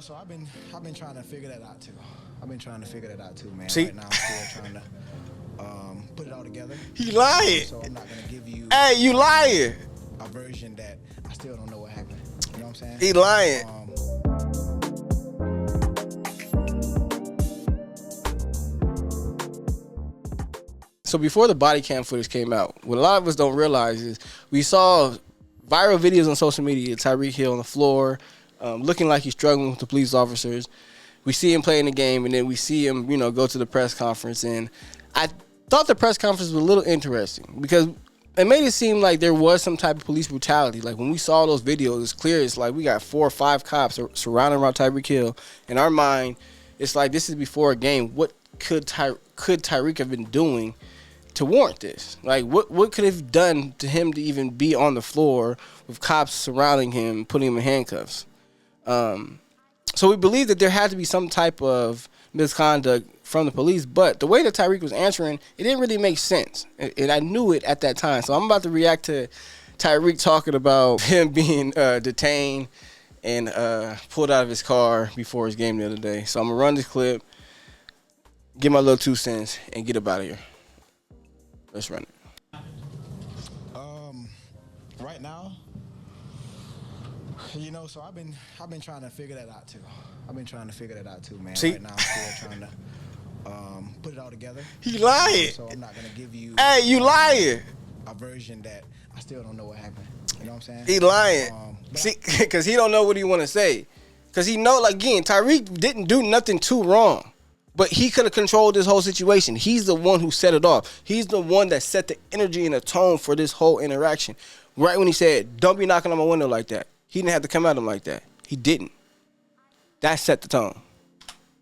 So I've been trying to figure that out too. I've been trying to figure that out too, man. See, Right now I'm still trying to put it all together. he lying. So I'm not gonna give you Hey, you lying. a version that I still don't know what happened. You know what I'm saying? He lying. So before the body cam footage came out, what a lot of us don't realize is we saw viral videos on social media, Tyreke Hill on the floor, looking like he's struggling with the police officers. We see him playing the game, and then we see him, go to the press conference. And I thought the press conference was a little interesting because it made it seem like there was some type of police brutality. Like when we saw those videos, it's clear it's like we got 4 or 5 cops surrounding around Tyreke Hill. In our mind, it's like this is before a game. What could Tyreke have been doing to warrant this? Like, what could have done to him to even be on the floor with cops surrounding him, putting him in handcuffs? So we believe that there had to be some type of misconduct from the police, but the way that Tyreke was answering, it didn't really make sense, and I knew it at that time. So I'm about to react to Tyreke talking about him being detained and pulled out of his car before his game the other day. So I'm gonna run this clip, get my little 2 cents, and get up out of here. Let's run it. Right now, so I've been trying to figure that out too. I've been trying to figure that out too, man. See? Right now I'm still trying to put it all together. He lying. So I'm not gonna give you Hey, you lying. a version that I still don't know what happened. You know what I'm saying? He lying. See, because he don't know what he want to say. Because he know, like, again, Tyreke didn't do nothing too wrong. But he could have controlled this whole situation. He's the one who set it off. He's the one that set the energy and the tone for this whole interaction. Right when he said, don't be knocking on my window like that. He didn't have to come at him like that. He didn't. That set the tone.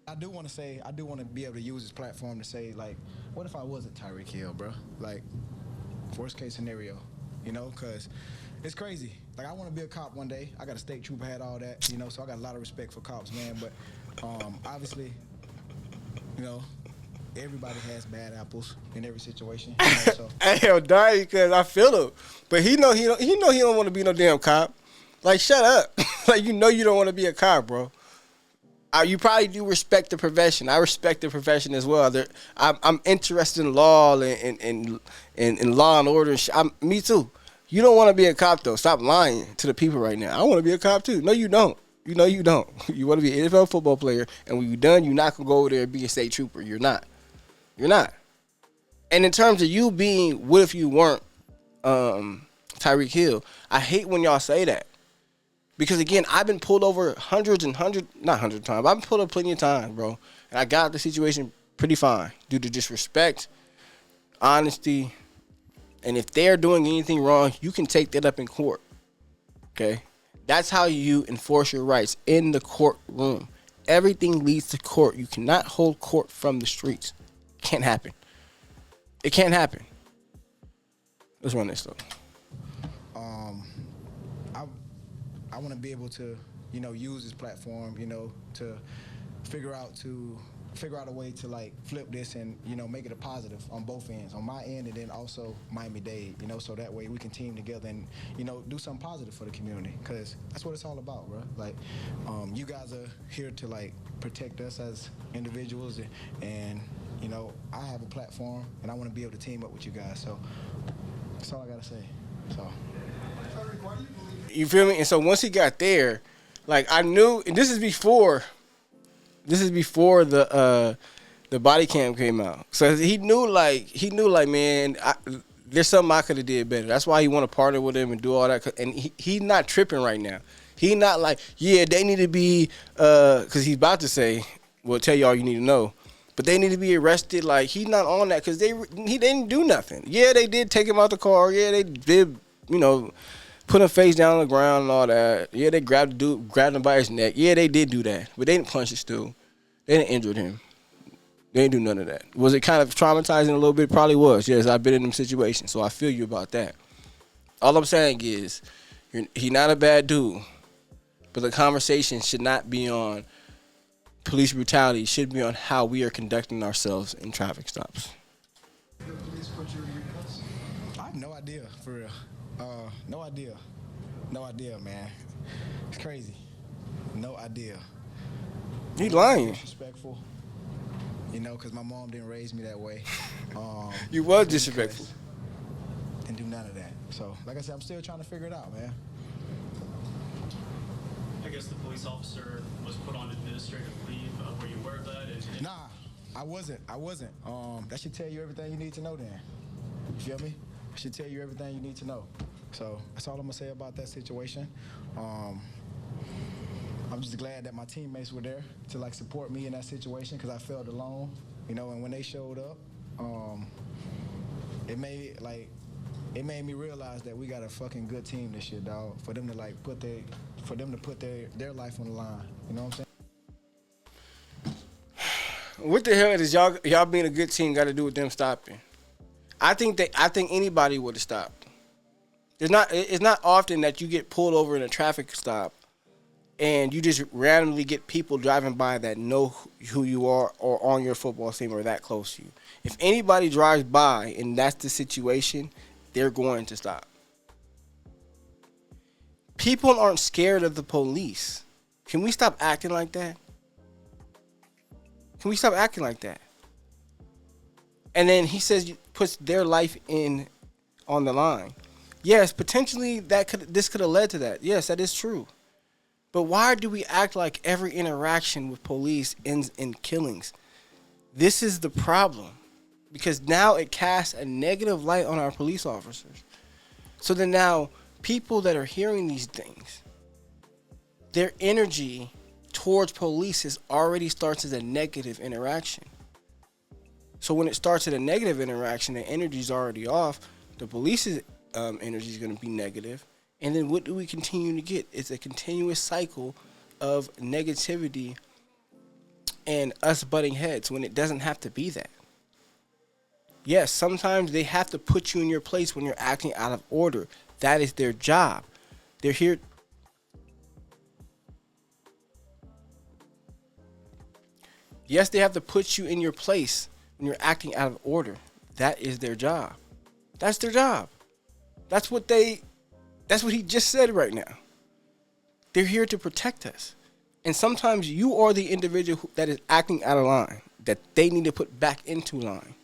I do want to be able to use this platform to say, like, what if I wasn't Tyreke Hill, bro? Like, worst case scenario, because it's crazy. Like, I want to be a cop one day. I got a state trooper, had all that, so I got a lot of respect for cops, man. But obviously, everybody has bad apples in every situation. So. Hey, I'm dying because I feel him. But he know he don't want to be no damn cop. Like, shut up. Like, you don't want to be a cop, bro. You probably do respect the profession. I respect the profession as well. I'm interested in law and law and order. Me too. You don't want to be a cop, though. Stop lying to the people right now. I want to be a cop, too. No, you don't. You don't. You want to be an NFL football player, and when you're done, you're not going to go over there and be a state trooper. You're not. You're not. And in terms of you being, what if you weren't Tyreke Hill, I hate when y'all say that. Because, again, I've been pulled over not hundreds of times. I've been pulled over plenty of times, bro. And I got the situation pretty fine due to disrespect, honesty, and if they're doing anything wrong, you can take that up in court, okay? That's how you enforce your rights in the courtroom. Everything leads to court. You cannot hold court from the streets. Can't happen. It can't happen. Let's run this, though. I want to be able to, use this platform, to figure out a way to, like, flip this and, make it a positive on both ends, on my end and then also Miami-Dade, so that way we can team together and, do something positive for the community, because that's what it's all about, bro. Like, you guys are here to, like, protect us as individuals, and I have a platform and I want to be able to team up with you guys, so that's all I got to say, so. You feel me? And so once he got there, like, I knew, and this is before the body cam came out. So he knew, man, there's something I could have did better. That's why he want to partner with him and do all that. And he's not tripping right now. He not like, yeah, they need to be, because he's about to say, well, tell you all you need to know. But they need to be arrested. Like, he's not on that because he didn't do nothing. Yeah, they did take him out the car. Yeah, they did, put him face down on the ground and all that. Yeah, they grabbed him by his neck. Yeah, they did do that. But they didn't punch his stool. They didn't injure him. They didn't do none of that. Was it kind of traumatizing a little bit? Probably was. Yes, I've been in them situations, so I feel you about that. All I'm saying is, he's not a bad dude, but the conversation should not be on police brutality. It should be on how we are conducting ourselves in traffic stops. The police put you in handcuffs? I have no idea, for real. No idea, man. It's crazy. No idea. You lying. Disrespectful. You know, because my mom didn't raise me that way. You was disrespectful. Didn't do none of that. So, like I said, I'm still trying to figure it out, man. I guess the police officer was put on administrative leave. Were you aware of that? Nah, I wasn't. That should tell you everything you need to know then. You feel me? It should tell you everything you need to know. So that's all I'm gonna say about that situation. I'm just glad that my teammates were there to like support me in that situation because I felt alone, you know. And when they showed up, it made me realize that we got a fucking good team this year, dog. For them to like put their their life on the line. You know what I'm saying? What the hell does y'all being a good team got to do with them stopping? I think anybody would have stopped. It's not often that you get pulled over in a traffic stop and you just randomly get people driving by that know who you are or on your football team or that close to you. If anybody drives by and that's the situation, they're going to stop. People aren't scared of the police. Can we stop acting like that? Can we stop acting like that? And then he says puts their life on the line. Yes, potentially this could have led to that. Yes, that is true. But why do we act like every interaction with police ends in killings? This is the problem. Because now it casts a negative light on our police officers. So then now people that are hearing these things, their energy towards police already starts as a negative interaction. So when it starts at a negative interaction, the energy is already off. The police's energy is going to be negative. And then what do we continue to get? It's a continuous cycle of negativity and us butting heads when it doesn't have to be that. Yes, sometimes they have to put you in your place when you're acting out of order. That is their job. They're here. Yes, they have to put you in your place when you're acting out of order. That is their job. That's their job. That's what he just said right now. They're here to protect us. And sometimes you are the individual that is acting out of line, that they need to put back into line.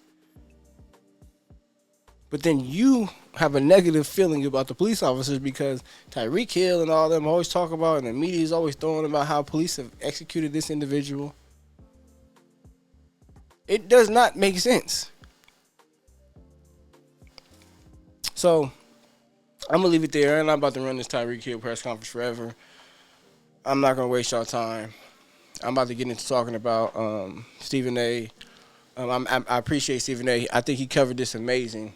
But then you have a negative feeling about the police officers because Tyreke Hill and all them always talk about, and the media is always throwing about how police have executed this individual. It does not make sense. So I'm gonna leave it there. I'm not about to run this Tyreke Hill press conference forever. I'm not gonna waste y'all time. I'm about to get into talking about Stephen A. I appreciate Stephen A. I think he covered this amazing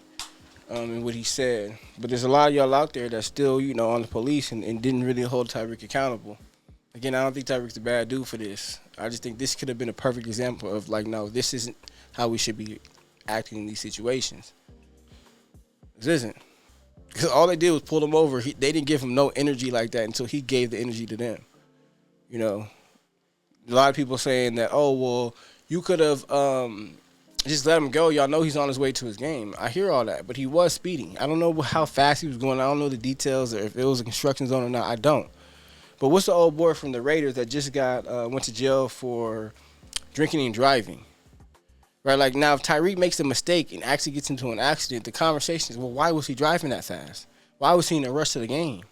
in what he said. But there's a lot of y'all out there that still, on the police and didn't really hold Tyreke accountable. Again, I don't think Tyreke's a bad dude for this. I just think this could have been a perfect example of no, this isn't how we should be acting in these situations. This isn't. Because all they did was pull him over. They didn't give him no energy like that until he gave the energy to them. A lot of people saying that, oh, well, you could have just let him go. Y'all know he's on his way to his game. I hear all that, but he was speeding. I don't know how fast he was going. I don't know the details or if it was a construction zone or not. I don't. But what's the old boy from the Raiders that just went to jail for drinking and driving? Right, like now if Tyreke makes a mistake and actually gets into an accident, the conversation is, well, why was he driving that fast? Why was he in a rush to the game?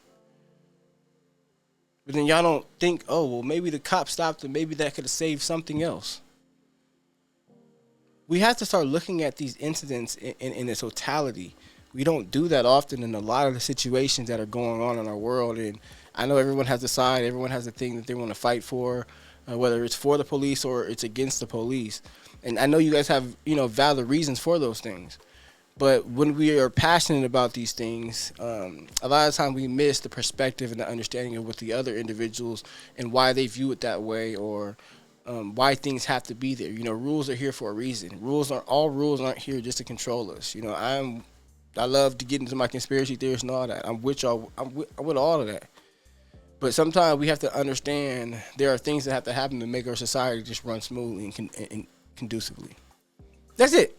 But then y'all don't think, oh, well, maybe the cop stopped him. Maybe that could have saved something else. We have to start looking at these incidents in its totality. We don't do that often in a lot of the situations that are going on in our world. And I know everyone has a side. Everyone has a thing that they want to fight for, whether it's for the police or it's against the police. And I know you guys have, valid reasons for those things. But when we are passionate about these things, a lot of times we miss the perspective and the understanding of what the other individuals and why they view it that way or why things have to be there. Rules are here for a reason. All rules aren't here just to control us. I love to get into my conspiracy theories and all that. I'm with y'all. I'm with all of that. But sometimes we have to understand there are things that have to happen to make our society just run smoothly and conducively. That's it.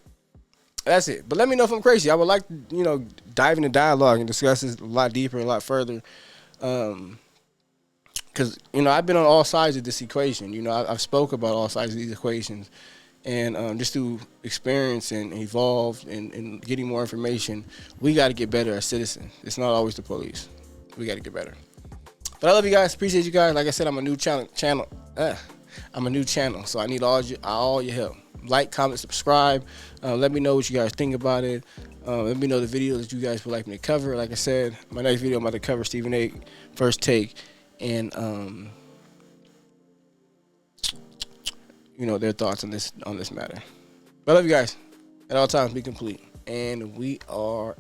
But let me know if I'm crazy. I would like to, dive into dialogue and discuss this a lot deeper, a lot further. Because because I've been on all sides of this equation. I've spoke about all sides of these equations, and just through experience and evolve and getting more information, we got to get better as citizens. It's not always the police. We got to get better. But I love you guys. Appreciate you guys. Like I said, I'm a new channel. I'm a new channel, so I need all your help. Like, comment, subscribe. Let me know what you guys think about it. Let me know the videos that you guys would like me to cover. Like I said, my next video I'm about to cover Stephen A. First Take, and their thoughts on this matter. But I love you guys. At all times, be complete. And we are